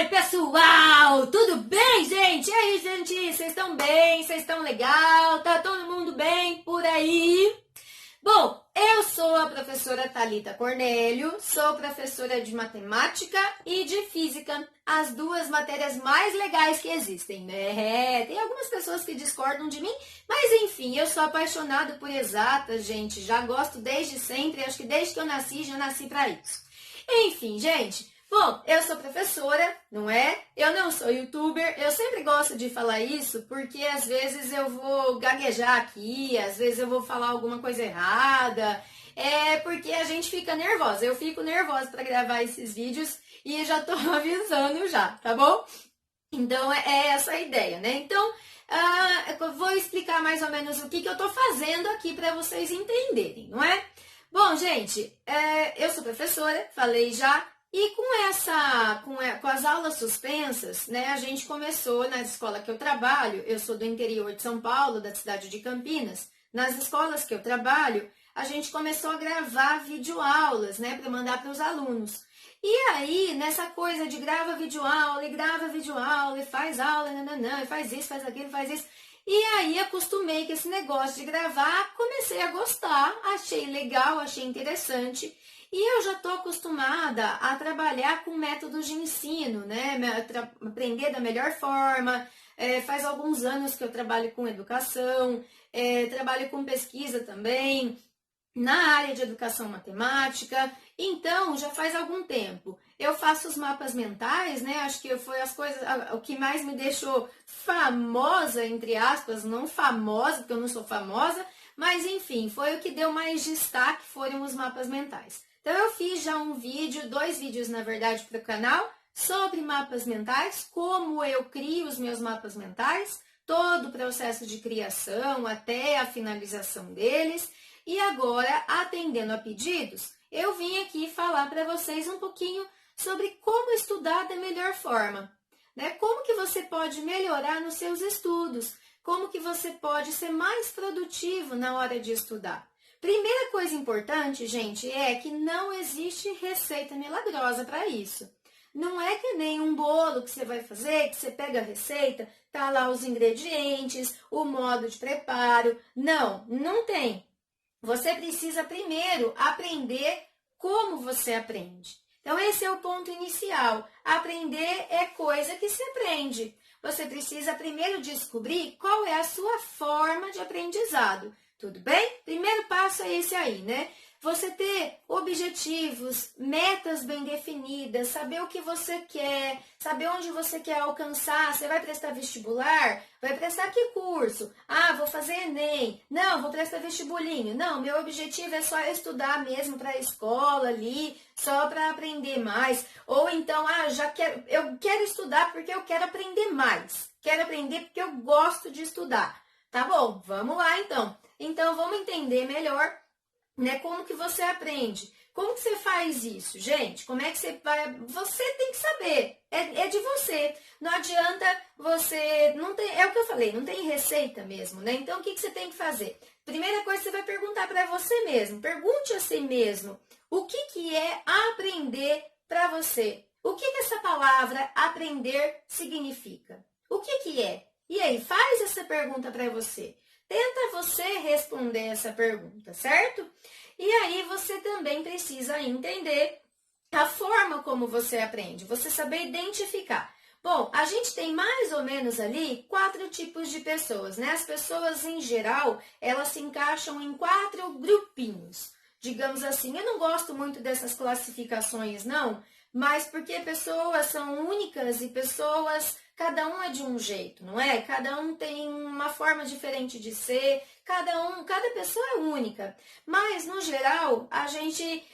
Oi, pessoal! Tudo bem, gente? E aí, gente? Vocês estão bem? Vocês estão legal? Tá todo mundo bem por aí? Bom, eu sou a professora Thalita Cornélio, sou professora de matemática e de física, as duas matérias mais legais que existem, né? Tem algumas pessoas que discordam de mim, mas enfim, eu sou apaixonada por exatas, gente, já gosto desde sempre, acho que desde que eu nasci, já nasci para isso. Enfim, gente, bom, eu sou professora, não é? Eu não sou youtuber, eu sempre gosto de falar isso porque às vezes eu vou gaguejar aqui, às vezes eu vou falar alguma coisa errada, porque a gente fica nervosa, eu fico nervosa para gravar esses vídeos e já tô avisando já, tá bom? Então é essa a ideia, né? Então, eu vou explicar mais ou menos o que eu tô fazendo aqui para vocês entenderem, não é? Bom, gente, eu sou professora, falei já, e com as aulas suspensas, né, a gente começou na escola que eu trabalho, eu sou do interior de São Paulo, da cidade de Campinas, nas escolas que eu trabalho, a gente começou a gravar videoaulas, né, para mandar para os alunos. E aí, nessa coisa de grava videoaula, e faz aula, nananã, e faz isso, faz aquilo, faz isso. E aí, acostumei com esse negócio de gravar, comecei a gostar, achei legal, achei interessante. E eu já estou acostumada a trabalhar com métodos de ensino, né? Aprender da melhor forma. Faz alguns anos que eu trabalho com educação, trabalho com pesquisa também, na área de educação matemática. Então, já faz algum tempo. Eu faço os mapas mentais, né? Acho que foi o que mais me deixou famosa, entre aspas, não famosa, porque eu não sou famosa, mas enfim, foi o que deu mais destaque, foram os mapas mentais. Então, eu fiz já dois vídeos, na verdade, para o canal, sobre mapas mentais, como eu crio os meus mapas mentais, todo o processo de criação até a finalização deles. E agora, atendendo a pedidos, eu vim aqui falar para vocês um pouquinho sobre como estudar da melhor forma, né? Como que você pode melhorar nos seus estudos, como que você pode ser mais produtivo na hora de estudar. Primeira coisa importante, gente, é que não existe receita milagrosa para isso. Não é que nem um bolo que você vai fazer, que você pega a receita, tá lá os ingredientes, o modo de preparo. Não, não tem. Você precisa primeiro aprender como você aprende. Então, esse é o ponto inicial. Aprender é coisa que se aprende. Você precisa primeiro descobrir qual é a sua forma de aprendizado. Tudo bem? Primeiro passo é esse aí, né? Você ter objetivos, metas bem definidas, saber o que você quer, saber onde você quer alcançar. Você vai prestar vestibular? Vai prestar que curso? Ah, vou fazer Enem. Não, vou prestar vestibulinho. Não, meu objetivo é só estudar mesmo para a escola ali, só para aprender mais. Ou então, eu quero estudar porque eu quero aprender mais. Quero aprender porque eu gosto de estudar. Tá bom, vamos lá então. Então, vamos entender melhor, né? Como que você aprende? Como que você faz isso? Gente, como é que você vai? Você tem que saber. É de você. Não adianta você... Não tem, é o que eu falei, não tem receita mesmo, né? Então, o que você tem que fazer? Primeira coisa, você vai perguntar para você mesmo. Pergunte a si mesmo. O que é aprender para você? O que essa palavra aprender significa? O que é? E aí, faz essa pergunta para você. Tenta você responder essa pergunta, certo? E aí você também precisa entender a forma como você aprende, você saber identificar. Bom, a gente tem mais ou menos ali 4 tipos de pessoas, né? As pessoas, em geral, elas se encaixam em 4 grupinhos, digamos assim. Eu não gosto muito dessas classificações, não, mas porque pessoas são únicas e pessoas... Cada um é de um jeito, não é? Cada um tem uma forma diferente de ser, cada pessoa é única. Mas, no geral, a gente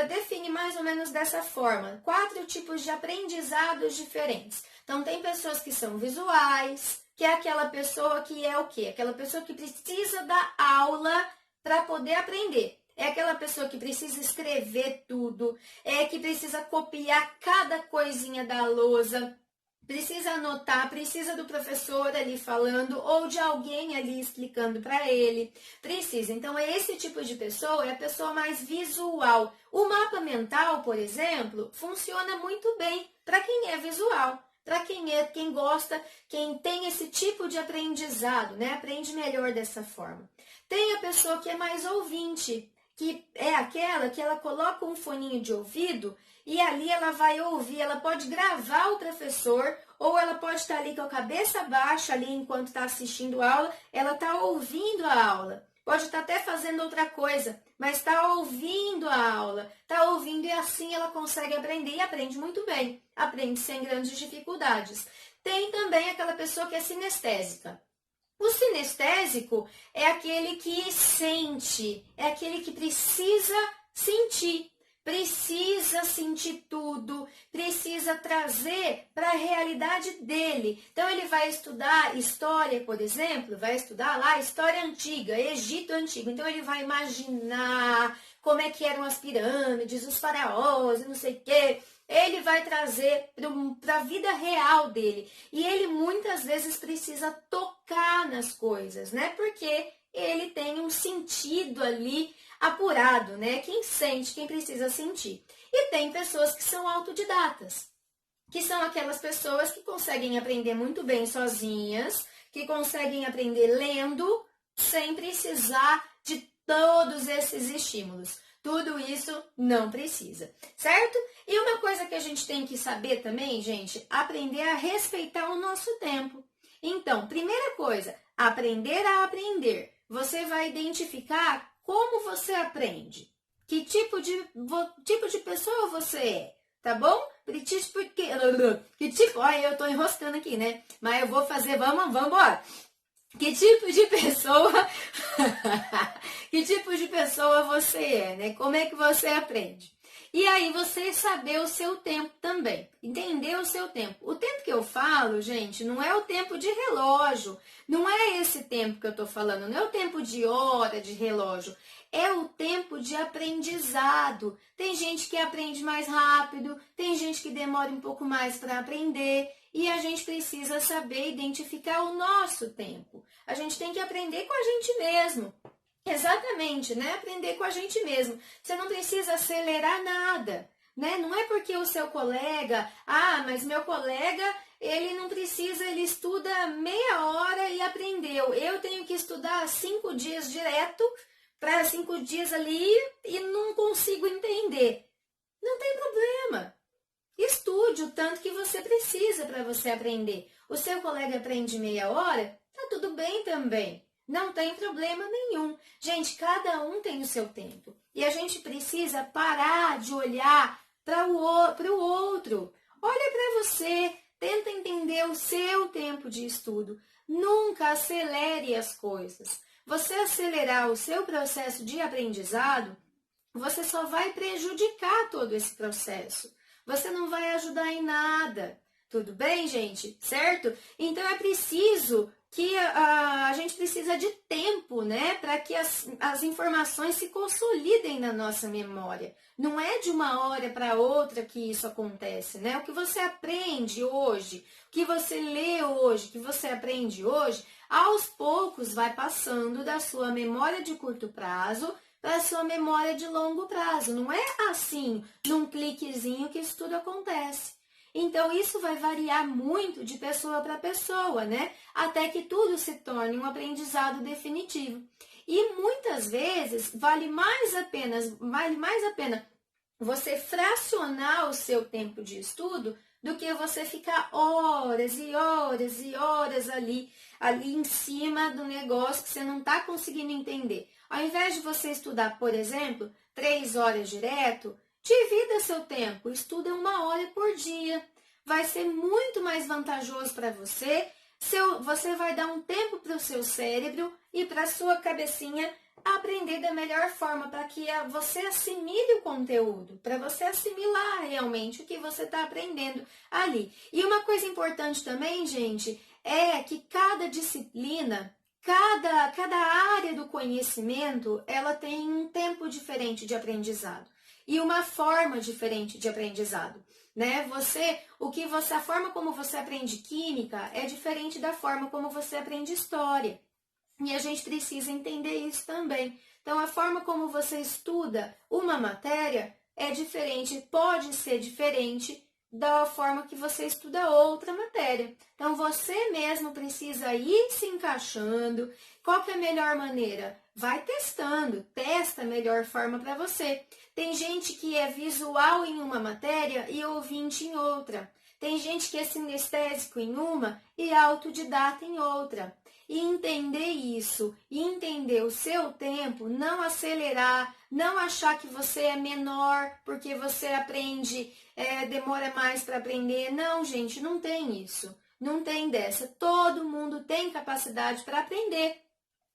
define mais ou menos dessa forma. 4 tipos de aprendizados diferentes. Então, tem pessoas que são visuais, que é aquela pessoa que é o quê? Aquela pessoa que precisa da aula para poder aprender. É aquela pessoa que precisa escrever tudo, que precisa copiar cada coisinha da lousa, precisa anotar, precisa do professor ali falando ou de alguém ali explicando para ele. Precisa. Então, esse tipo de pessoa é a pessoa mais visual. O mapa mental, por exemplo, funciona muito bem para quem é visual, para quem gosta, quem tem esse tipo de aprendizado, né? Aprende melhor dessa forma. Tem a pessoa que é mais ouvinte, que é aquela que ela coloca um foninho de ouvido e ali ela vai ouvir, ela pode gravar o professor ou ela pode estar ali com a cabeça baixa ali enquanto está assistindo a aula, ela está ouvindo a aula. Pode estar até fazendo outra coisa, mas está ouvindo a aula, está ouvindo e assim ela consegue aprender e aprende muito bem, aprende sem grandes dificuldades. Tem também aquela pessoa que é sinestésica. O sinestésico é aquele que sente, é aquele que precisa sentir tudo, precisa trazer para a realidade dele. Então, ele vai estudar história, por exemplo, vai estudar lá história antiga, Egito Antigo. Então, ele vai imaginar como é que eram as pirâmides, os faraós, não sei o quê. Ele vai trazer para a vida real dele. E ele muitas vezes precisa tocar nas coisas, né? Porque ele tem um sentido ali apurado, né? Quem sente, quem precisa sentir. E tem pessoas que são autodidatas, que são aquelas pessoas que conseguem aprender muito bem sozinhas, que conseguem aprender lendo, sem precisar de todos esses estímulos. Tudo isso não precisa, certo? E uma coisa que a gente tem que saber também, gente, aprender a respeitar o nosso tempo. Então, primeira coisa, aprender a aprender. Você vai identificar como você aprende, que tipo de pessoa você é, tá bom? Olha, eu tô enroscando aqui, né? Mas eu vou fazer, vamos embora. Que tipo de pessoa, que tipo de pessoa você é, né? Como é que você aprende? E aí você saber o seu tempo também, entender o seu tempo. O tempo que eu falo, gente, não é o tempo de relógio, não é esse tempo que eu tô falando, não é o tempo de hora de relógio, é o tempo de aprendizado. Tem gente que aprende mais rápido, tem gente que demora um pouco mais para aprender. E a gente precisa saber identificar o nosso tempo. A gente tem que aprender com a gente mesmo. Exatamente, né? Aprender com a gente mesmo. Você não precisa acelerar nada, né? Não é porque o seu colega, mas meu colega, ele não precisa, ele estuda meia hora e aprendeu. Eu tenho que estudar 5 dias direto, para 5 dias ali e não consigo entender. Não tem problema. Estude o tanto que você precisa para você aprender. O seu colega aprende meia hora, tá tudo bem também. Não tem problema nenhum. Gente, cada um tem o seu tempo. E a gente precisa parar de olhar para o outro. Olha para você, tenta entender o seu tempo de estudo. Nunca acelere as coisas. Você acelerar o seu processo de aprendizado, você só vai prejudicar todo esse processo. Você não vai ajudar em nada. Tudo bem, gente? Certo? Então, é preciso que a gente precisa de tempo, né? Para que as informações se consolidem na nossa memória. Não é de uma hora para outra que isso acontece, né? O que você aprende hoje, o que você lê hoje, o que você aprende hoje, aos poucos vai passando da sua memória de curto prazo para a sua memória de longo prazo. Não é assim, num cliquezinho que isso tudo acontece. Então, isso vai variar muito de pessoa para pessoa, né? Até que tudo se torne um aprendizado definitivo. E muitas vezes vale mais a pena você fracionar o seu tempo de estudo do que você ficar horas e horas e horas ali em cima do negócio que você não está conseguindo entender. Ao invés de você estudar, por exemplo, 3 horas direto, divida seu tempo, estuda 1 hora por dia. Vai ser muito mais vantajoso para você. Você vai dar um tempo para o seu cérebro e para a sua cabecinha aprender da melhor forma, para que você assimile o conteúdo, para você assimilar realmente o que você está aprendendo ali. E uma coisa importante também, gente, é que cada disciplina, cada área do conhecimento, ela tem um tempo diferente de aprendizado e uma forma diferente de aprendizado, né? A forma como você aprende química é diferente da forma como você aprende história. E a gente precisa entender isso também. Então, a forma como você estuda uma matéria é diferente, pode ser diferente da forma que você estuda outra matéria. Então, você mesmo precisa ir se encaixando. Qual que é a melhor maneira? Vai testando, testa a melhor forma para você. Tem gente que é visual em uma matéria e ouvinte em outra. Tem gente que é sinestésico em uma e autodidata em outra. E entender isso, e entender o seu tempo, não acelerar, não achar que você é menor porque você aprende, demora mais para aprender. Não, gente, não tem isso. Não tem dessa. Todo mundo tem capacidade para aprender.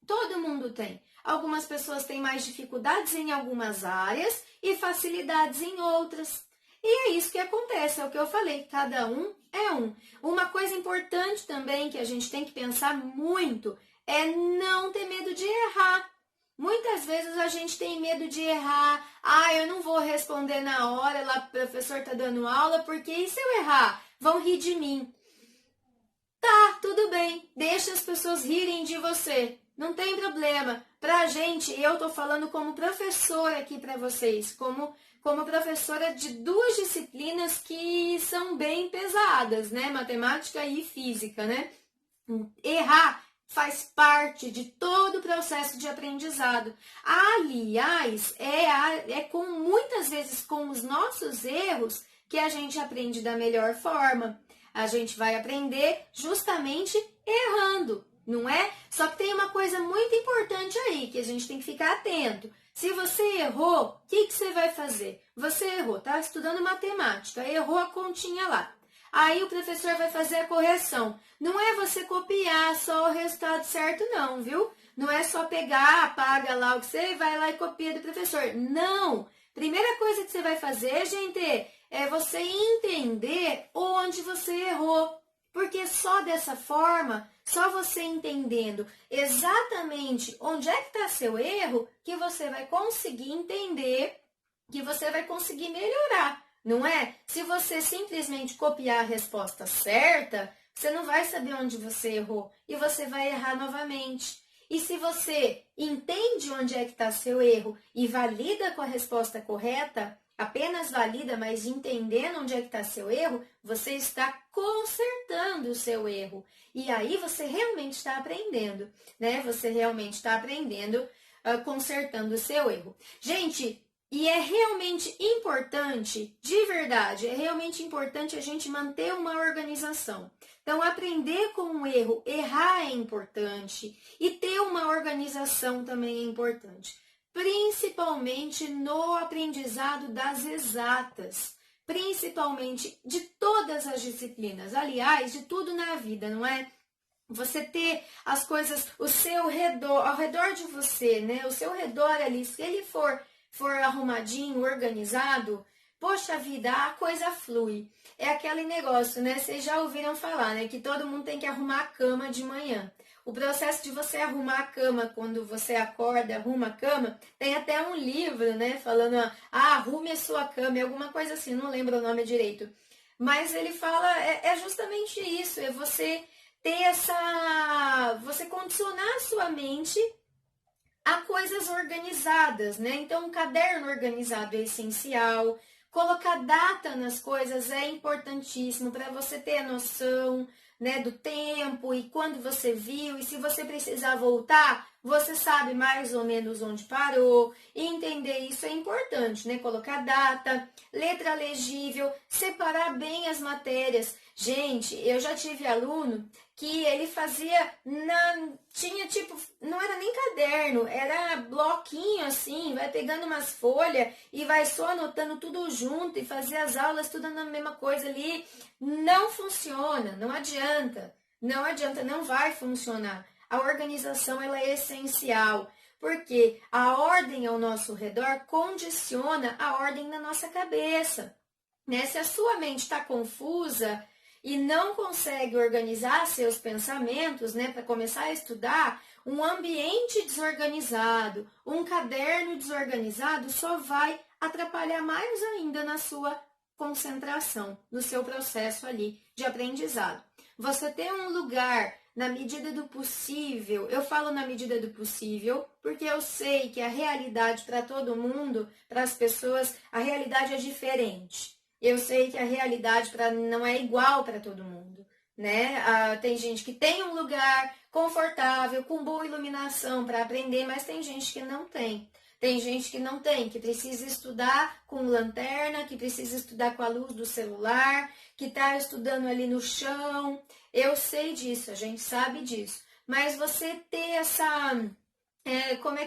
Todo mundo tem. Algumas pessoas têm mais dificuldades em algumas áreas e facilidades em outras. E é isso que acontece, é o que eu falei, cada um é um. Uma coisa importante também que a gente tem que pensar muito é não ter medo de errar. Muitas vezes a gente tem medo de errar. Eu não vou responder na hora, lá o professor está dando aula, porque e se eu errar? Vão rir de mim. Tá, tudo bem, deixa as pessoas rirem de você. Não tem problema. Pra gente, eu tô falando como professora aqui para vocês, como professora de duas disciplinas que são bem pesadas, né? Matemática e física, né? Errar faz parte de todo o processo de aprendizado. Aliás, muitas vezes com os nossos erros que a gente aprende da melhor forma. A gente vai aprender justamente errando, não é? Só que tem uma coisa muito importante aí, que a gente tem que ficar atento. Se você errou, o que você vai fazer? Você errou, tá estudando matemática, errou a continha lá. Aí o professor vai fazer a correção. Não é você copiar só o resultado certo não, viu? Não é só pegar, apaga lá o que você vai lá e copia do professor. Não! Primeira coisa que você vai fazer, gente, é você entender onde você errou. Porque só dessa forma, só você entendendo exatamente onde é que está seu erro, que você vai conseguir entender, que você vai conseguir melhorar, não é? Se você simplesmente copiar a resposta certa, você não vai saber onde você errou e você vai errar novamente. E se você entende onde é que está seu erro e valida com a resposta correta, apenas valida, mas entendendo onde é que está seu erro, você está consertando o seu erro. E aí você realmente está aprendendo, né? Você realmente está aprendendo, consertando o seu erro. Gente, e é realmente importante, de verdade, é realmente importante a gente manter uma organização. Então, aprender com o erro, errar é importante e ter uma organização também é importante. Principalmente no aprendizado das exatas, principalmente de todas as disciplinas, aliás, de tudo na vida, não é? Você ter as coisas, o seu redor, ao redor de você, né? O seu redor ali, se ele for arrumadinho, organizado, poxa vida, a coisa flui. É aquele negócio, né? Vocês já ouviram falar, né? Que todo mundo tem que arrumar a cama de manhã. O processo de você arrumar a cama, quando você acorda, arruma a cama, tem até um livro, né? Falando, arrume a sua cama, alguma coisa assim, não lembro o nome direito. Mas ele fala, é justamente isso, é você ter você condicionar a sua mente a coisas organizadas, né? Então, um caderno organizado é essencial. Colocar data nas coisas é importantíssimo para você ter a noção, né, do tempo e quando você viu. E se você precisar voltar, você sabe mais ou menos onde parou. E entender isso é importante, né? Colocar data, letra legível, separar bem as matérias. Gente, eu já tive aluno que ele fazia, tinha tipo, não era nem caderno, era bloquinho assim, vai pegando umas folhas e vai só anotando tudo junto e fazer as aulas tudo na mesma coisa ali. Não funciona, não adianta, não vai funcionar. A organização, ela é essencial, porque a ordem ao nosso redor condiciona a ordem na nossa cabeça, né? Se a sua mente está confusa e não consegue organizar seus pensamentos, né, para começar a estudar, um ambiente desorganizado, um caderno desorganizado só vai atrapalhar mais ainda na sua concentração, no seu processo ali de aprendizado. Você ter um lugar, na medida do possível, eu falo na medida do possível, porque eu sei que a realidade para todo mundo, para as pessoas, a realidade é diferente. Eu sei que a realidade não é igual para todo mundo, né? Tem gente que tem um lugar confortável, com boa iluminação para aprender, mas tem gente que não tem. Tem gente que não tem, que precisa estudar com lanterna, que precisa estudar com a luz do celular, que está estudando ali no chão. Eu sei disso, a gente sabe disso. Mas você ter essa... como é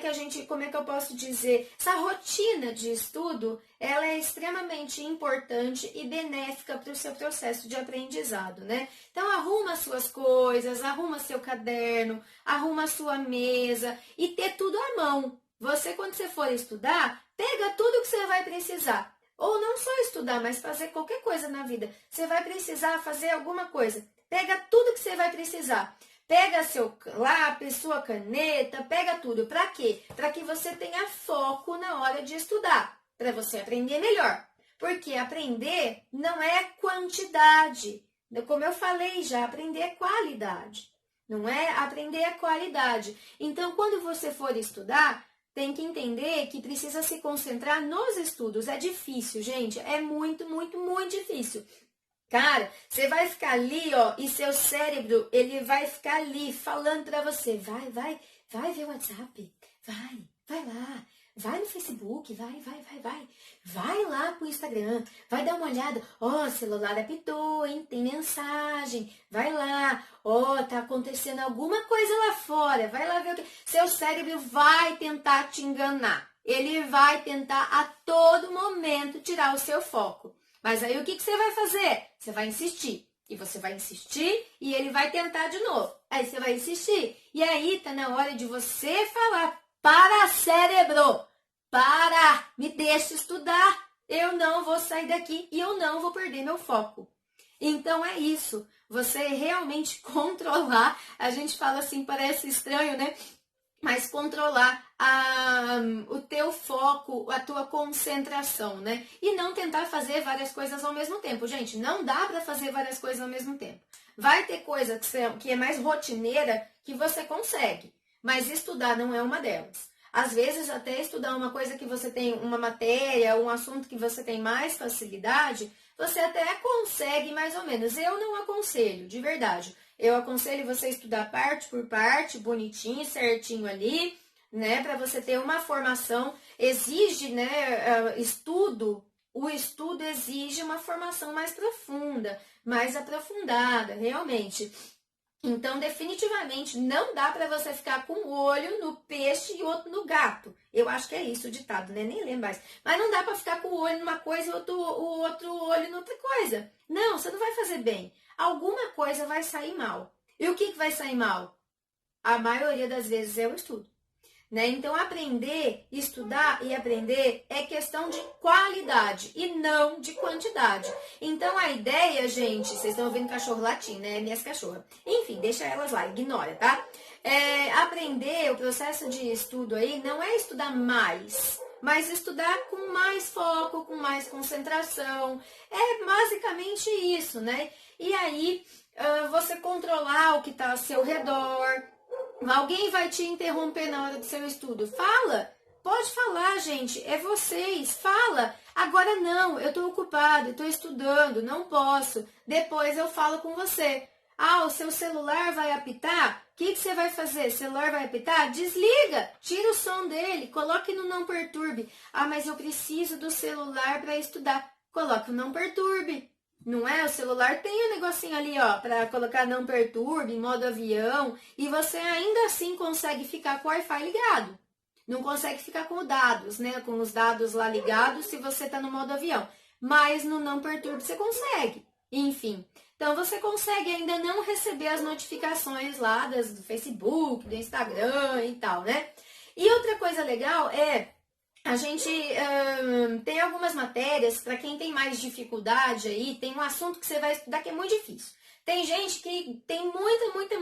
que eu posso dizer? Essa rotina de estudo, ela é extremamente importante e benéfica para o seu processo de aprendizado, né? Então, arruma suas coisas, arruma seu caderno, arruma sua mesa e ter tudo à mão. Você, quando você for estudar, pega tudo que você vai precisar. Ou não só estudar, mas fazer qualquer coisa na vida. Você vai precisar fazer alguma coisa. Pega tudo que você vai precisar. Pega seu lápis, sua caneta, pega tudo. Para quê? Para que você tenha foco na hora de estudar. Para você aprender melhor. Porque aprender não é quantidade. Como eu falei já, aprender é qualidade. Não é? Aprender é qualidade. Então, quando você for estudar, tem que entender que precisa se concentrar nos estudos. É difícil, gente. É muito, muito, muito difícil. Cara, você vai ficar ali, ó, e seu cérebro, ele vai ficar ali falando pra você. Vai ver o WhatsApp. Vai lá. Vai no Facebook, vai. Vai lá pro Instagram, vai dar uma olhada. Ó, o celular apitou, hein? Tem mensagem. Vai lá. Ó, tá acontecendo alguma coisa lá fora. Vai lá ver o que... Seu cérebro vai tentar te enganar. Ele vai tentar a todo momento tirar o seu foco. Mas aí o que você vai fazer? Você vai insistir. E você vai insistir e ele vai tentar de novo. Aí você vai insistir. E aí tá na hora de você falar: para, cérebro! Para! Me deixa estudar! Eu não vou sair daqui e eu não vou perder meu foco. Então é isso. Você realmente controlar. A gente fala assim, parece estranho, né? Mas controlar o teu foco, a tua concentração, né? E não tentar fazer várias coisas ao mesmo tempo. Gente, não dá para fazer várias coisas ao mesmo tempo. Vai ter coisa que é mais rotineira que você consegue, mas estudar não é uma delas. Às vezes, até estudar uma coisa que você tem, uma matéria, um assunto que você tem mais facilidade, você até consegue mais ou menos. Eu não aconselho, de verdade. Eu aconselho você estudar parte por parte, bonitinho, certinho ali, né? Para você ter uma formação. Exige, né? O estudo exige uma formação mais profunda, mais aprofundada, realmente. Então, definitivamente, não dá para você ficar com um olho no peixe e outro no gato. Eu acho que é isso o ditado, né? Nem lembro mais. Mas não dá para ficar com o olho numa coisa e o outro olho em outra coisa. Não, você não vai fazer bem. Alguma coisa vai sair mal. E o que vai sair mal? A maioria das vezes é o estudo. Né? Então, aprender, estudar e aprender é questão de qualidade e não de quantidade. Então, a ideia, gente, vocês estão ouvindo cachorro latir, né? Minhas cachorras. Enfim, deixa elas lá, ignora, tá? Aprender, o processo de estudo aí, não é estudar mais, mas estudar com mais foco, com mais concentração. É basicamente isso, né? E aí, você controlar o que está ao seu redor. Alguém vai te interromper na hora do seu estudo? Fala! Pode falar, gente. É vocês. Fala! Agora não, eu estou ocupado, estou estudando, não posso. Depois eu falo com você. Ah, o seu celular vai apitar? O que você vai fazer? O celular vai apitar? Desliga! Tira o som dele, coloque no não perturbe. Ah, mas eu preciso do celular para estudar. Coloque o não perturbe. Não é? O celular tem um negocinho ali, ó, para colocar não perturbe, em modo avião, e você ainda assim consegue ficar com o Wi-Fi ligado. Não consegue ficar com os dados, né? Com os dados lá ligados se você tá no modo avião. Mas no não perturbe você consegue. Enfim, então você consegue ainda não receber as notificações lá do Facebook, do Instagram e tal, né? E outra coisa legal é... A gente tem algumas matérias, para quem tem mais dificuldade aí, tem um assunto que você vai estudar que é muito difícil. Tem gente que tem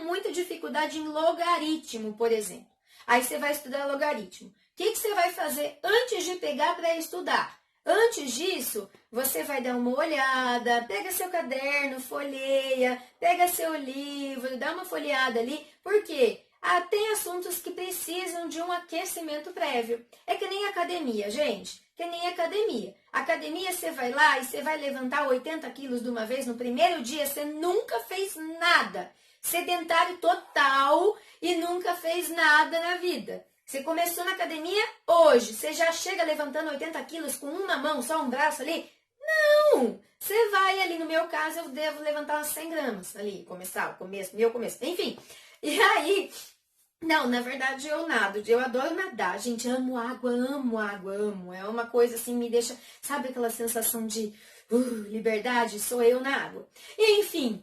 muita dificuldade em logaritmo, por exemplo. Aí você vai estudar logaritmo. O que você vai fazer antes de pegar para estudar? Antes disso, você vai dar uma olhada, pega seu caderno, folheia, pega seu livro, dá uma folheada ali. Por quê? Tem assuntos que precisam de um aquecimento prévio. É que nem academia, gente. Que nem academia. Academia, você vai lá e você vai levantar 80 quilos de uma vez no primeiro dia, você nunca fez nada. Sedentário total e nunca fez nada na vida. Você começou na academia hoje, você já chega levantando 80 quilos com uma mão, só um braço ali? Não! Você vai ali, no meu caso, eu devo levantar umas 100 gramas ali, meu começo, enfim. E aí, não, na verdade eu nado, eu adoro nadar, gente, amo água, amo. É uma coisa assim, me deixa, sabe aquela sensação de liberdade? Sou eu na água. E, enfim,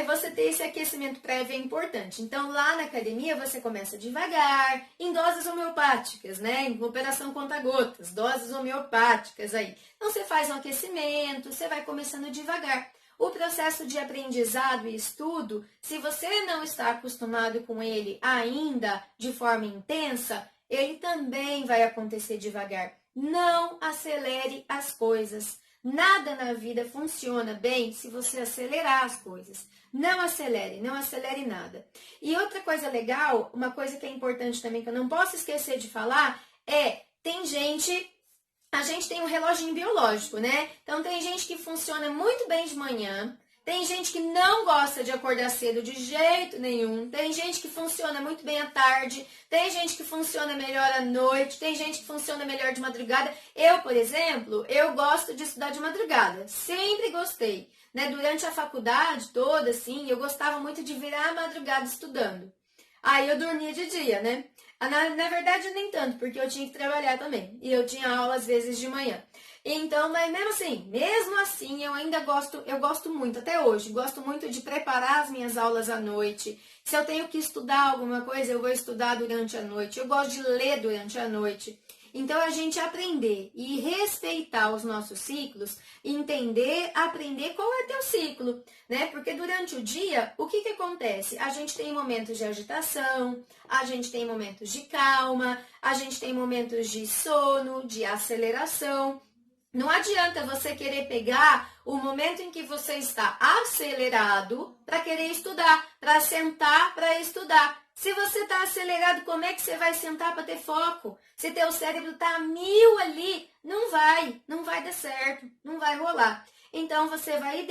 você ter esse aquecimento prévio é importante. Então, lá na academia, você começa devagar, em doses homeopáticas, né? Em operação conta-gotas, doses homeopáticas aí. Então, você faz um aquecimento, você vai começando devagar. O processo de aprendizado e estudo, se você não está acostumado com ele ainda de forma intensa, ele também vai acontecer devagar. Não acelere as coisas. Nada na vida funciona bem se você acelerar as coisas. Não acelere nada. E outra coisa legal, uma coisa que é importante também, que eu não posso esquecer de falar, a gente tem um reloginho biológico, né? Então, tem gente que funciona muito bem de manhã, tem gente que não gosta de acordar cedo de jeito nenhum, tem gente que funciona muito bem à tarde, tem gente que funciona melhor à noite, tem gente que funciona melhor de madrugada. Eu, por exemplo, eu gosto de estudar de madrugada, sempre gostei, né? Durante a faculdade toda, assim, eu gostava muito de virar a madrugada estudando. Aí eu dormia de dia, né? Na verdade, nem tanto, porque eu tinha que trabalhar também. E eu tinha aula, às vezes, de manhã. Então, mas mesmo assim, eu gosto muito, até hoje, gosto muito de preparar as minhas aulas à noite. Se eu tenho que estudar alguma coisa, eu vou estudar durante a noite. Eu gosto de ler durante a noite. Então, a gente aprender e respeitar os nossos ciclos, aprender qual é teu ciclo, né? Porque durante o dia, o que acontece? A gente tem momentos de agitação, a gente tem momentos de calma, a gente tem momentos de sono, de aceleração. Não adianta você querer pegar o momento em que você está acelerado para querer estudar, para sentar para estudar. Se você está acelerado, como é que você vai sentar para ter foco? Se teu cérebro está a 1000 ali, não vai dar certo, não vai rolar. Então, você vai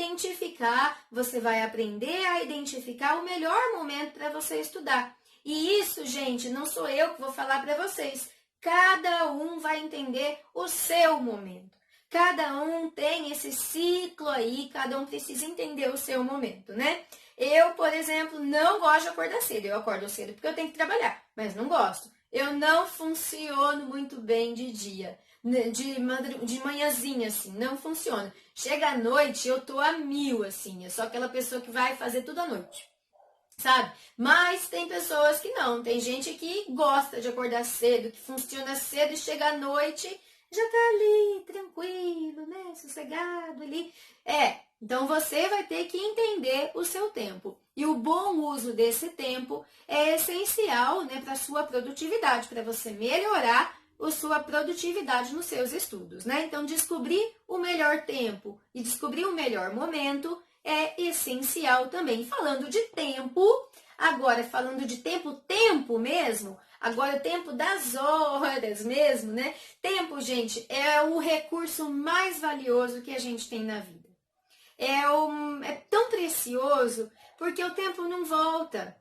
você vai aprender a identificar o melhor momento para você estudar. E isso, gente, não sou eu que vou falar para vocês. Cada um vai entender o seu momento. Cada um tem esse ciclo aí, cada um precisa entender o seu momento, né? Eu, por exemplo, não gosto de acordar cedo. Eu acordo cedo porque eu tenho que trabalhar, mas não gosto. Eu não funciono muito bem de dia, de manhãzinha, assim, não funciona. Chega à noite, eu tô a 1000, assim, eu sou aquela pessoa que vai fazer tudo à noite, sabe? Mas tem pessoas que não, tem gente que gosta de acordar cedo, que funciona cedo e chega à noite, já tá ali, tranquilo, né? Sossegado ali. Então você vai ter que entender o seu tempo. E o bom uso desse tempo é essencial, né, para a sua produtividade, para você melhorar a sua produtividade nos seus estudos, né? Então, descobrir o melhor tempo e descobrir o melhor momento é essencial também. Falando de tempo, agora falando de tempo mesmo, agora o tempo das horas mesmo, né? Tempo, gente, é o recurso mais valioso que a gente tem na vida. É tão precioso porque o tempo não volta.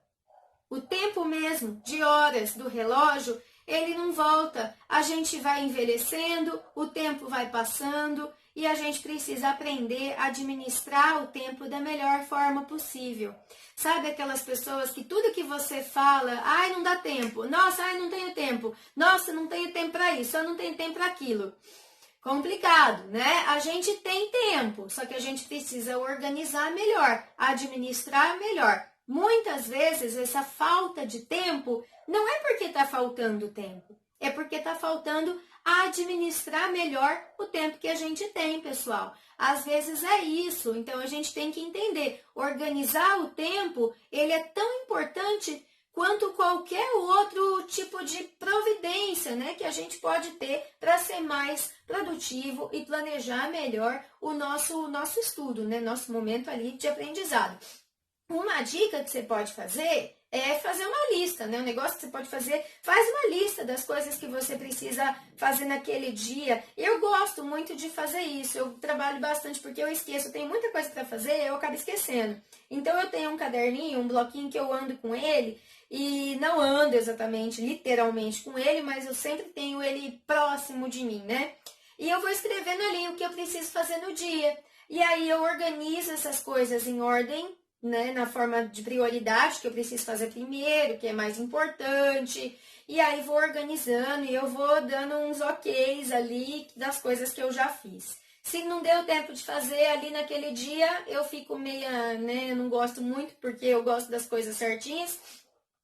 O tempo mesmo, de horas do relógio, ele não volta. A gente vai envelhecendo, o tempo vai passando e a gente precisa aprender a administrar o tempo da melhor forma possível. Sabe aquelas pessoas que tudo que você fala, não dá tempo, nossa, não tenho tempo, nossa, não tenho tempo para isso, eu não tenho tempo para aquilo. Complicado, né? A gente tem tempo, só que a gente precisa organizar melhor, administrar melhor. Muitas vezes, essa falta de tempo não é porque está faltando tempo, é porque está faltando administrar melhor o tempo que a gente tem, pessoal. Às vezes é isso, então a gente tem que entender. Organizar o tempo, ele é tão importante quanto qualquer outro tipo de providência, né, que a gente pode ter para ser mais produtivo e planejar melhor o nosso estudo, né, nosso momento ali de aprendizado. uma dica que você pode fazer é fazer uma lista, né? Um negócio que você pode fazer, faz uma lista das coisas que você precisa fazer naquele dia. Eu gosto muito de fazer isso, eu trabalho bastante porque eu esqueço, eu tenho muita coisa para fazer, eu acabo esquecendo. Então eu tenho um caderninho, um bloquinho que eu ando com ele, e não ando exatamente, literalmente com ele, mas eu sempre tenho ele próximo de mim, né? E eu vou escrevendo ali o que eu preciso fazer no dia. E aí eu organizo essas coisas em ordem, né, na forma de prioridade, que eu preciso fazer primeiro, que é mais importante, e aí vou organizando e eu vou dando uns oks ali das coisas que eu já fiz. Se não deu tempo de fazer ali naquele dia, eu fico meia, né, eu não gosto muito, porque eu gosto das coisas certinhas,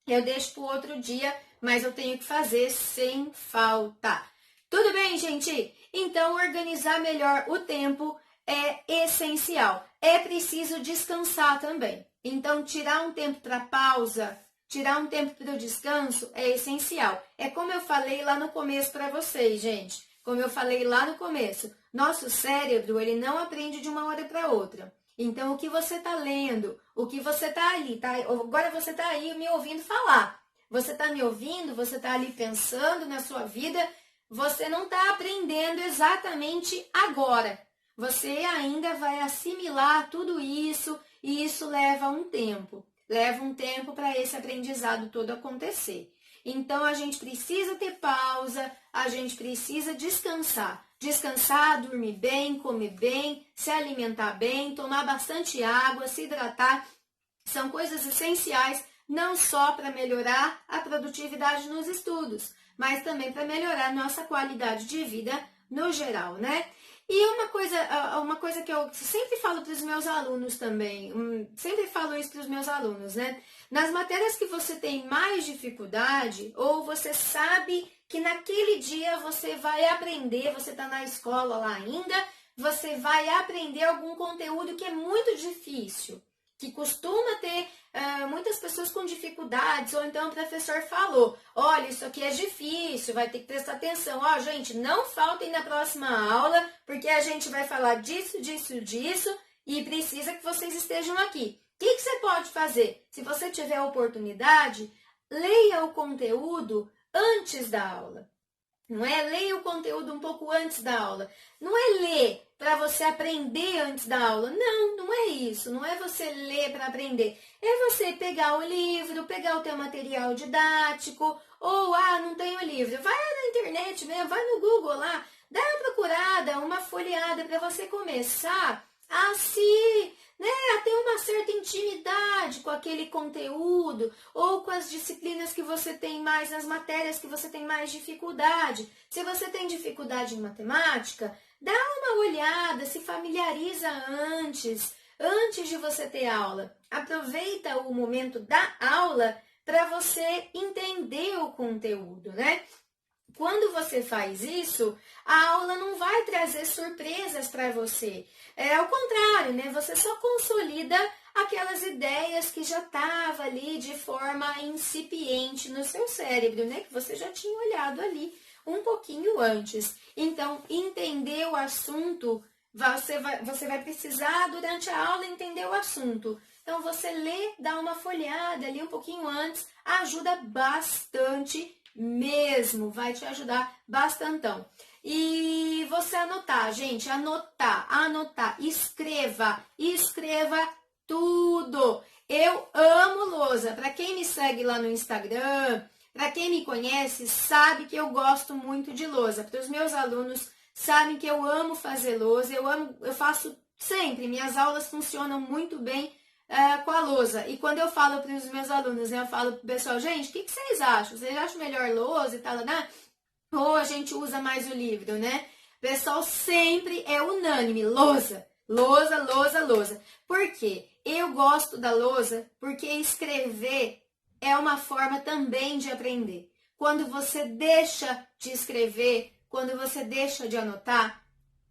eu deixo para o outro dia, mas eu tenho que fazer sem falta. Tudo bem, gente? Então, organizar melhor o tempo é essencial. É preciso descansar também. Então, tirar um tempo para pausa, tirar um tempo para o descanso é essencial. É como eu falei lá no começo para vocês, gente. Como eu falei lá no começo, nosso cérebro, ele não aprende de uma hora para outra. Então, o que você está lendo, o que você está ali, tá? Agora você está aí me ouvindo falar. Você está me ouvindo, você está ali pensando na sua vida, você não está aprendendo exatamente agora. Você ainda vai assimilar tudo isso e isso leva um tempo. Leva um tempo para esse aprendizado todo acontecer. Então, a gente precisa ter pausa, a gente precisa descansar. Descansar, dormir bem, comer bem, se alimentar bem, tomar bastante água, se hidratar. São coisas essenciais, não só para melhorar a produtividade nos estudos, mas também para melhorar a nossa qualidade de vida no geral, né? E uma coisa que eu sempre falo para os meus alunos também, sempre falo isso para os meus alunos, né? Nas matérias que você tem mais dificuldade, ou você sabe que naquele dia você vai aprender, você está na escola lá ainda, você vai aprender algum conteúdo que é muito difícil, que costuma ter muitas pessoas com dificuldades, ou então o professor falou, olha, isso aqui é difícil, vai ter que prestar atenção. Ó, gente, não faltem na próxima aula, porque a gente vai falar disso, disso, disso, e precisa que vocês estejam aqui. O que você pode fazer? Se você tiver a oportunidade, leia o conteúdo antes da aula. Não é ler o conteúdo um pouco antes da aula. Não é ler para você aprender antes da aula. Não, não é isso. Não é você ler para aprender. É você pegar o livro, pegar o teu material didático, ou, não tenho livro. Vai na internet mesmo, vai no Google lá, dá uma procurada, uma folheada para você começar a ter uma certa intimidade com aquele conteúdo ou com as disciplinas que você tem mais, as matérias que você tem mais dificuldade. Se você tem dificuldade em matemática, dá uma olhada, se familiariza antes de você ter aula. Aproveita o momento da aula para você entender o conteúdo, né? Quando você faz isso, a aula não vai trazer surpresas para você. É ao contrário, né? Você só consolida aquelas ideias que já estavam ali de forma incipiente no seu cérebro, né? Que você já tinha olhado ali um pouquinho antes. Então, entender o assunto, você vai precisar durante a aula entender o assunto. Então, você lê, dá uma folhada ali um pouquinho antes, ajuda bastante mesmo, vai te ajudar bastantão. E você anotar, gente, anotar, escreva tudo. Eu amo lousa. Para quem me segue lá no Instagram, para quem me conhece, sabe que eu gosto muito de lousa. Para os meus alunos, sabem que eu amo fazer lousa, eu faço sempre, minhas aulas funcionam muito bem com a lousa. E quando eu falo para os meus alunos, né, eu falo pro pessoal, gente, o que vocês acham? Vocês acham melhor lousa e tal, né? Ou a gente usa mais o livro, né? O pessoal sempre é unânime, lousa. Por quê? Eu gosto da lousa porque escrever é uma forma também de aprender. Quando você deixa de escrever, quando você deixa de anotar,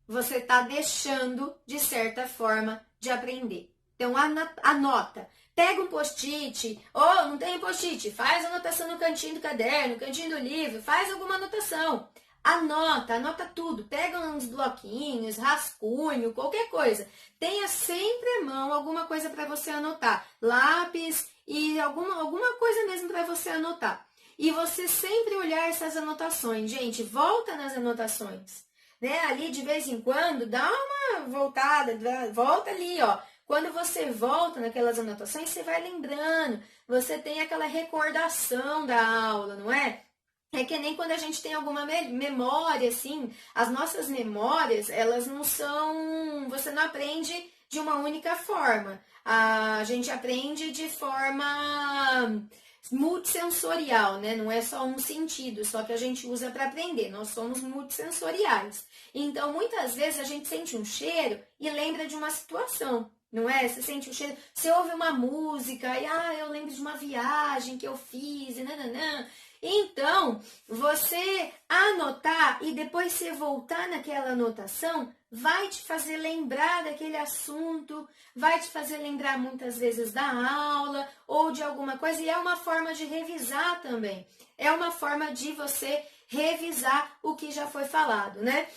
você está deixando, de certa forma, de aprender. Então, anota. Pega um post-it, ou não tem post-it, faz anotação no cantinho do caderno, no cantinho do livro, faz alguma anotação. Anota tudo, pega uns bloquinhos, rascunho, qualquer coisa. Tenha sempre à mão alguma coisa para você anotar, lápis e alguma coisa mesmo para você anotar. E você sempre olhar essas anotações. Gente, volta nas anotações, né? Ali de vez em quando, dá uma voltada, volta ali, ó. Quando você volta naquelas anotações, você vai lembrando, você tem aquela recordação da aula, não é? É que nem quando a gente tem alguma memória, assim, as nossas memórias, elas não são, você não aprende de uma única forma. A gente aprende de forma multissensorial, né? Não é só um sentido, só que a gente usa para aprender. Nós somos multissensoriais. Então, muitas vezes a gente sente um cheiro e lembra de uma situação. Não é? Você sente o cheiro, você ouve uma música e eu lembro de uma viagem que eu fiz e nananã. Então, você anotar e depois você voltar naquela anotação, vai te fazer lembrar daquele assunto, vai te fazer lembrar muitas vezes da aula ou de alguma coisa, e é uma forma de revisar também. É uma forma de você revisar o que já foi falado, né?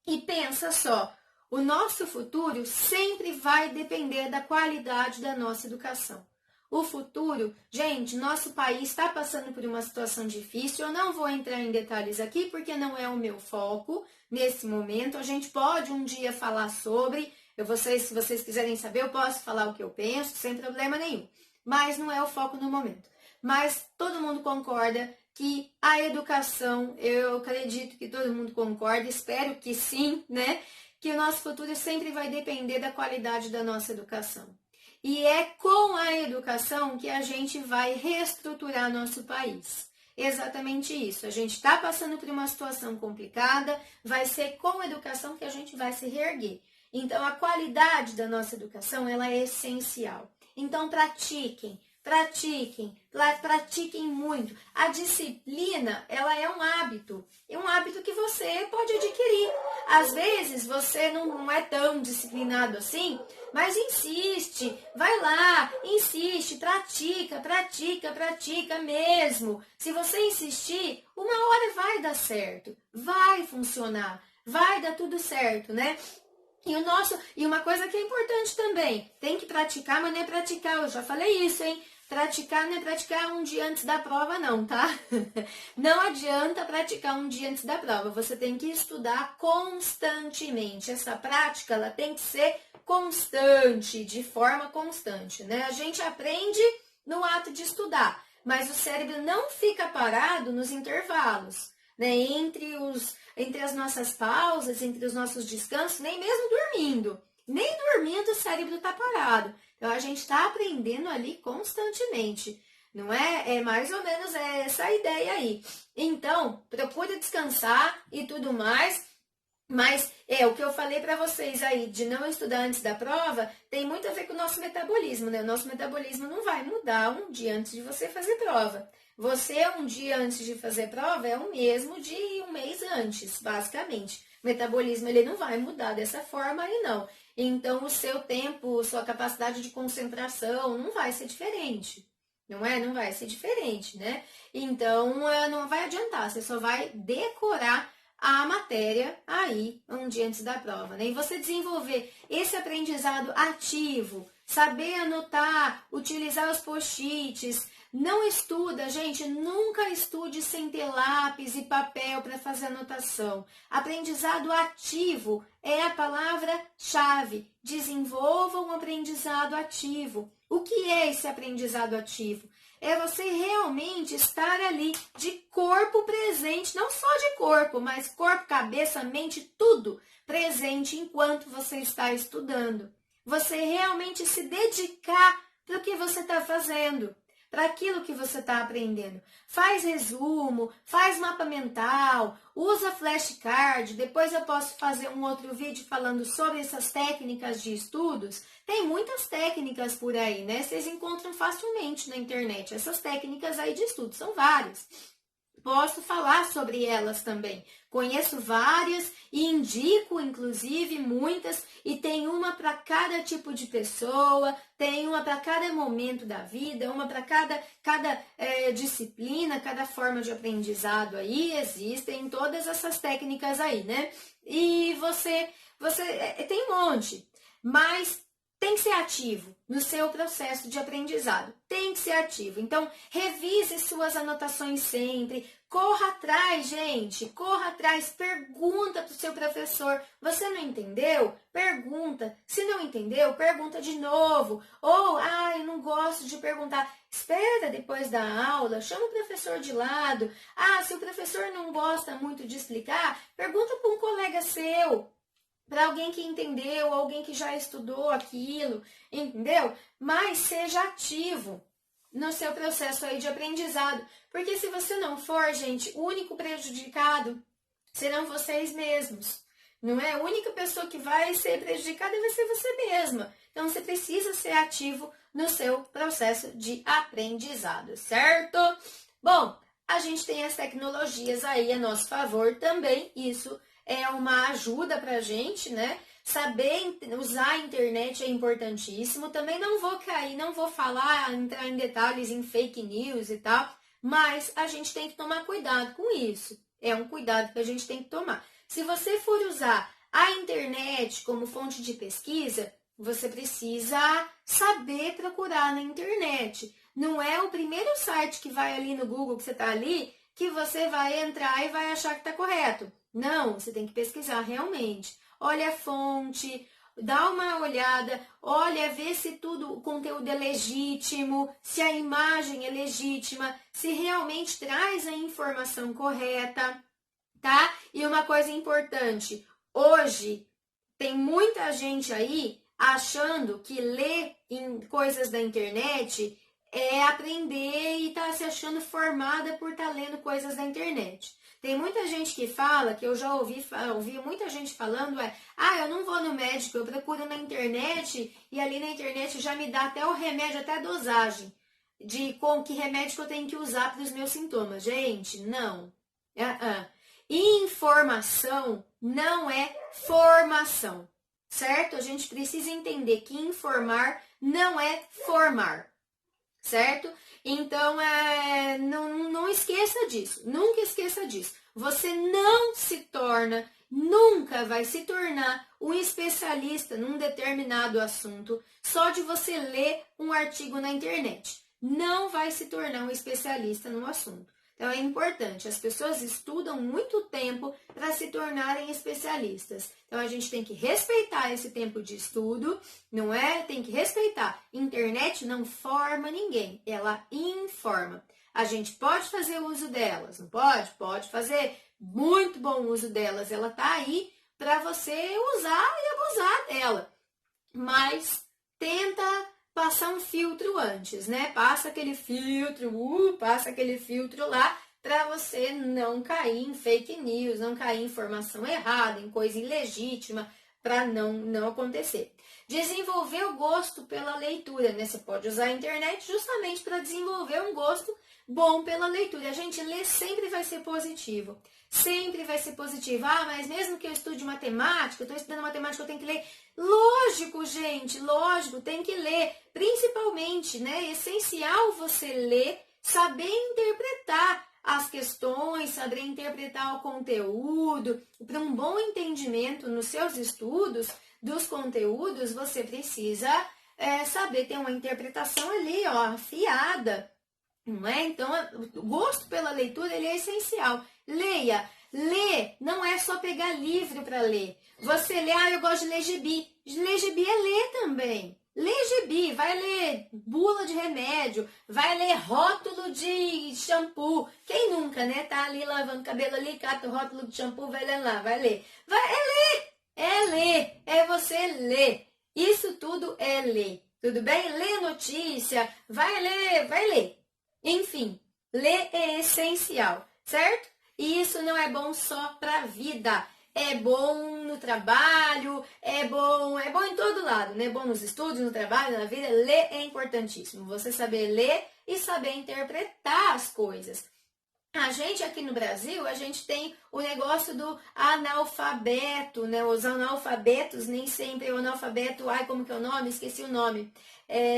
E pensa só, o nosso futuro sempre vai depender da qualidade da nossa educação. O futuro, gente, nosso país está passando por uma situação difícil. Eu não vou entrar em detalhes aqui porque não é o meu foco nesse momento. A gente pode um dia falar sobre. Se vocês quiserem saber, eu posso falar o que eu penso, sem problema nenhum. Mas não é o foco no momento. Mas todo mundo concorda que a educação, eu acredito que todo mundo concorda, espero que sim, né? Que o nosso futuro sempre vai depender da qualidade da nossa educação. E é com a educação que a gente vai reestruturar nosso país. Exatamente isso. A gente está passando por uma situação complicada, vai ser com a educação que a gente vai se reerguer. Então, a qualidade da nossa educação, ela é essencial. Então, pratiquem muito. A disciplina, ela é um hábito que você pode adquirir. Às vezes, você não é tão disciplinado assim, mas insiste, vai lá, insiste, pratica mesmo. Se você insistir, uma hora vai dar certo, vai funcionar, vai dar tudo certo, né? E uma coisa que é importante também, tem que praticar, mas não é praticar, eu já falei isso, hein? Praticar não é praticar um dia antes da prova, não, tá? Não adianta praticar um dia antes da prova. Você tem que estudar constantemente. Essa prática, ela tem que ser constante, de forma constante, né? A gente aprende no ato de estudar, mas o cérebro não fica parado nos intervalos, né? Entre as nossas pausas, entre os nossos descansos, nem mesmo dormindo. Nem dormindo o cérebro está parado. Então, a gente está aprendendo ali constantemente, não é? É mais ou menos essa a ideia aí. Então, procure descansar e tudo mais, mas o que eu falei para vocês aí de não estudar antes da prova tem muito a ver com o nosso metabolismo, né? O nosso metabolismo não vai mudar um dia antes de você fazer prova. Você, um dia antes de fazer prova, é o mesmo de um mês antes, basicamente. O metabolismo, ele não vai mudar dessa forma aí, não. Então, o seu tempo, sua capacidade de concentração não vai ser diferente, não é? Não vai ser diferente, né? Então, não vai adiantar, você só vai decorar a matéria aí um dia antes da prova, né? E você desenvolver esse aprendizado ativo, saber anotar, utilizar os post-its. Não estuda, gente, nunca estude sem ter lápis e papel para fazer anotação. Aprendizado ativo é a palavra-chave. Desenvolva um aprendizado ativo. O que é esse aprendizado ativo? É você realmente estar ali de corpo presente, não só de corpo, mas corpo, cabeça, mente, tudo presente enquanto você está estudando. Você realmente se dedicar para o que você está fazendo, para aquilo que você está aprendendo. Faz resumo, faz mapa mental, usa flashcard. Depois eu posso fazer um outro vídeo falando sobre essas técnicas de estudos. Tem muitas técnicas por aí, né? Vocês encontram facilmente na internet. Essas técnicas aí de estudo, são várias. posso falar sobre elas também. Conheço várias e indico, inclusive, muitas, e tem uma para cada tipo de pessoa, tem uma para cada momento da vida, uma para cada disciplina, cada forma de aprendizado aí, existem todas essas técnicas aí, né? E você tem um monte, mas tem que ser ativo no seu processo de aprendizado. Tem que ser ativo. Então, revise suas anotações sempre. Corra atrás, gente. Corra atrás. Pergunta para o seu professor. Você não entendeu? Pergunta. Se não entendeu, pergunta de novo. Ou, eu não gosto de perguntar. Espera depois da aula. Chama o professor de lado. Se o professor não gosta muito de explicar, pergunta para um colega seu. Para alguém que entendeu, alguém que já estudou aquilo, entendeu? Mas seja ativo no seu processo aí de aprendizado. Porque se você não for, gente, o único prejudicado serão vocês mesmos. Não é? A única pessoa que vai ser prejudicada vai ser você mesma. Então, você precisa ser ativo no seu processo de aprendizado, certo? Bom, a gente tem as tecnologias aí a nosso favor também, isso é uma ajuda pra gente, né? Saber usar a internet é importantíssimo. Também não vou cair, não vou entrar em detalhes em fake news e tal, mas a gente tem que tomar cuidado com isso. É um cuidado que a gente tem que tomar. Se você for usar a internet como fonte de pesquisa, você precisa saber procurar na internet. Não é o primeiro site que vai ali no Google, que você está ali, que você vai entrar e vai achar que está correto. Não, você tem que pesquisar realmente. Olha a fonte, dá uma olhada, olha, vê se o conteúdo é legítimo, se a imagem é legítima, se realmente traz a informação correta, tá? E uma coisa importante, hoje tem muita gente aí achando que ler em coisas da internet é aprender e tá se achando formada por estar lendo coisas da internet. Tem muita gente que fala, que eu já ouvi muita gente falando, eu não vou no médico, eu procuro na internet e ali na internet já me dá até o remédio, até a dosagem de com que remédio que eu tenho que usar para os meus sintomas. Gente, não. Informação não é formação, certo? A gente precisa entender que informar não é formar, certo? Então, não esqueça disso, nunca esqueça disso. Você nunca vai se tornar um especialista num determinado assunto só de você ler um artigo na internet. Não vai se tornar um especialista no assunto. Então, é importante, as pessoas estudam muito tempo para se tornarem especialistas. Então, a gente tem que respeitar esse tempo de estudo, não é? Tem que respeitar. Internet não forma ninguém, ela informa. A gente pode fazer uso delas, não pode? Pode fazer muito bom uso delas. Ela tá aí para você usar e abusar dela. Mas tenta passar um filtro antes, né? Passa aquele filtro lá para você não cair em fake news, não cair em informação errada, em coisa ilegítima, para não acontecer. Desenvolver o gosto pela leitura, né? Você pode usar a internet justamente para desenvolver um gosto bom pela leitura. A gente, ler sempre vai ser positivo. Sempre vai ser positivo. Mas mesmo que eu estude matemática, eu estou estudando matemática, eu tenho que ler. Lógico, gente, lógico, tem que ler. Principalmente, né? É essencial você ler, saber interpretar as questões, saber interpretar o conteúdo. Para um bom entendimento nos seus estudos dos conteúdos, você precisa saber ter uma interpretação ali, afiada. Não é? Então, o gosto pela leitura ele é essencial. Leia. Ler não é só pegar livro para ler. Você lê, eu gosto de ler gibi. Ler gibi é ler também. Lê gibi, vai ler bula de remédio, vai ler rótulo de shampoo. Quem nunca, né? Tá ali lavando cabelo ali, cata o rótulo de shampoo, vai ler lá, vai ler. É você ler. Isso tudo é ler. Tudo bem? Lê notícia, vai ler. Enfim, ler é essencial, certo? E isso não é bom só para a vida. É bom no trabalho, é bom em todo lado, né? É bom nos estudos, no trabalho, na vida. Ler é importantíssimo. Você saber ler e saber interpretar as coisas. A gente aqui no Brasil, a gente tem o negócio do analfabeto, né? Os analfabetos, nem sempre o analfabeto, ai, como que é o nome? Esqueci o nome.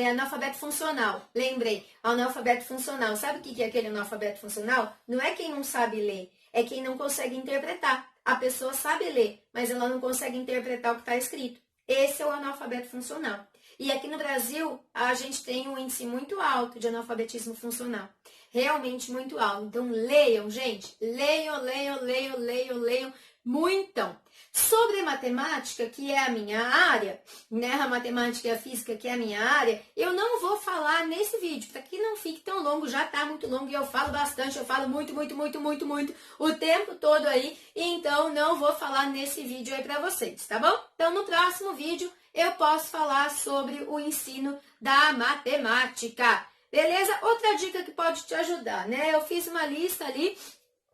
Analfabeto funcional, lembrei, analfabeto funcional. Sabe o que é aquele analfabeto funcional? Não é quem não sabe ler, é quem não consegue interpretar. A pessoa sabe ler, mas ela não consegue interpretar o que está escrito. Esse é o analfabeto funcional. E aqui no Brasil, a gente tem um índice muito alto de analfabetismo funcional. Realmente muito alto. Então, leiam, gente. Leiam, leiam, leiam, leiam, leiam. Muito. Sobre matemática, que é a minha área, né? A matemática e a física, que é a minha área, eu não vou falar nesse vídeo, para que não fique tão longo, já tá muito longo e eu falo bastante, eu falo muito, muito, muito, muito, muito, o tempo todo aí, então não vou falar nesse vídeo aí para vocês, tá bom? Então, no próximo vídeo, eu posso falar sobre o ensino da matemática. Beleza? Outra dica que pode te ajudar, né? Eu fiz uma lista ali,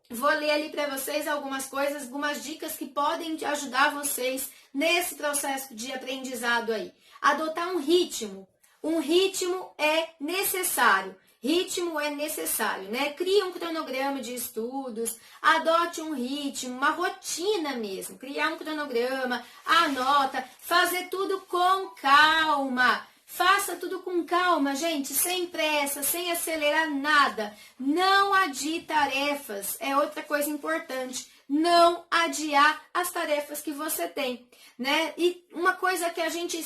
vou ler ali para vocês algumas coisas, algumas dicas que podem te ajudar vocês nesse processo de aprendizado aí. Adotar um ritmo. Um ritmo é necessário. Ritmo é necessário, né? Crie um cronograma de estudos, adote um ritmo, uma rotina mesmo. Criar um cronograma, anota, fazer tudo com calma. Faça tudo com calma, gente, sem pressa, sem acelerar nada. Não adie tarefas, é outra coisa importante. Não adiar as tarefas que você tem, né? E uma coisa que a gente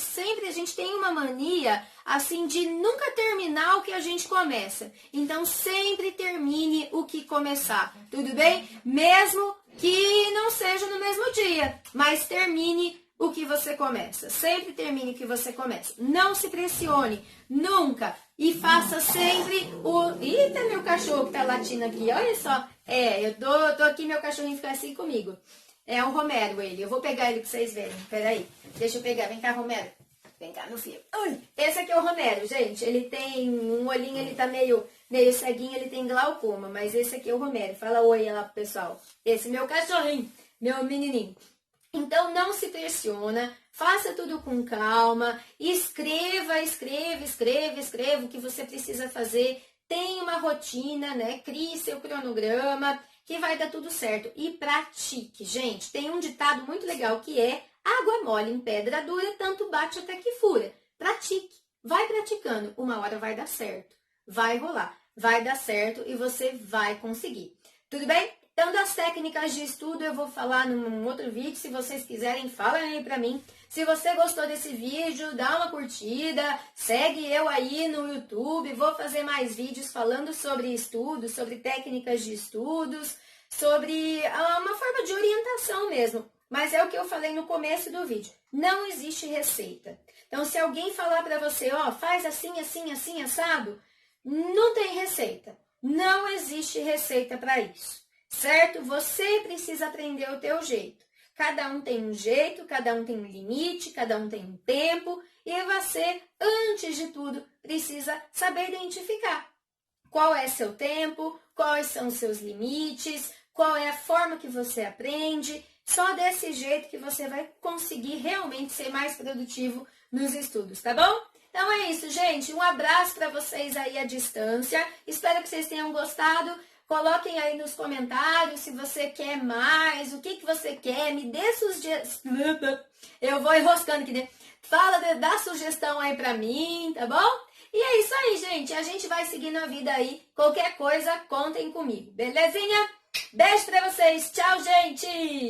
tem uma mania, assim, de nunca terminar o que a gente começa. Então, sempre termine o que começar, tudo bem? Mesmo que não seja no mesmo dia, mas termine o que você começa. Sempre termine o que você começa. Não se pressione, nunca. E faça sempre o... Eita, meu cachorro que tá latindo aqui, olha só. Eu tô aqui, meu cachorrinho fica assim comigo. É o Romero, ele. Eu vou pegar ele pra vocês verem. Peraí, deixa eu pegar. Vem cá, Romero. Vem cá, meu filho. Esse aqui é o Romero, gente. Ele tem um olhinho, ele tá meio ceguinho, ele tem glaucoma. Mas esse aqui é o Romero. Fala oi lá pro pessoal. Esse é meu cachorrinho, meu menininho. Então, não se pressiona, faça tudo com calma, escreva o que você precisa fazer, tenha uma rotina, né? Crie seu cronograma, que vai dar tudo certo. E pratique, gente. Tem um ditado muito legal que é: água mole em pedra dura, tanto bate até que fura. Pratique, vai praticando, uma hora vai dar certo, vai rolar, vai dar certo e você vai conseguir. Tudo bem? Então, das técnicas de estudo eu vou falar num outro vídeo. Se vocês quiserem, falem aí pra mim. Se você gostou desse vídeo, dá uma curtida, segue eu aí no YouTube. Vou fazer mais vídeos falando sobre estudos, sobre técnicas de estudos, sobre uma forma de orientação mesmo. Mas é o que eu falei no começo do vídeo. Não existe receita. Então, se alguém falar pra você, faz assim, assim, assim, assado, não tem receita. Não existe receita para isso. Certo? Você precisa aprender o teu jeito. Cada um tem um jeito, cada um tem um limite, cada um tem um tempo. E você, antes de tudo, precisa saber identificar qual é seu tempo, quais são os seus limites, qual é a forma que você aprende. Só desse jeito que você vai conseguir realmente ser mais produtivo nos estudos, tá bom? Então é isso, gente. Um abraço para vocês aí à distância. Espero que vocês tenham gostado. Coloquem aí nos comentários se você quer mais, o que você quer, me dê sugestão. Eu vou enroscando aqui dentro. Dá sugestão aí pra mim, tá bom? E é isso aí, gente. A gente vai seguindo a vida aí. Qualquer coisa, contem comigo, belezinha? Beijo pra vocês. Tchau, gente!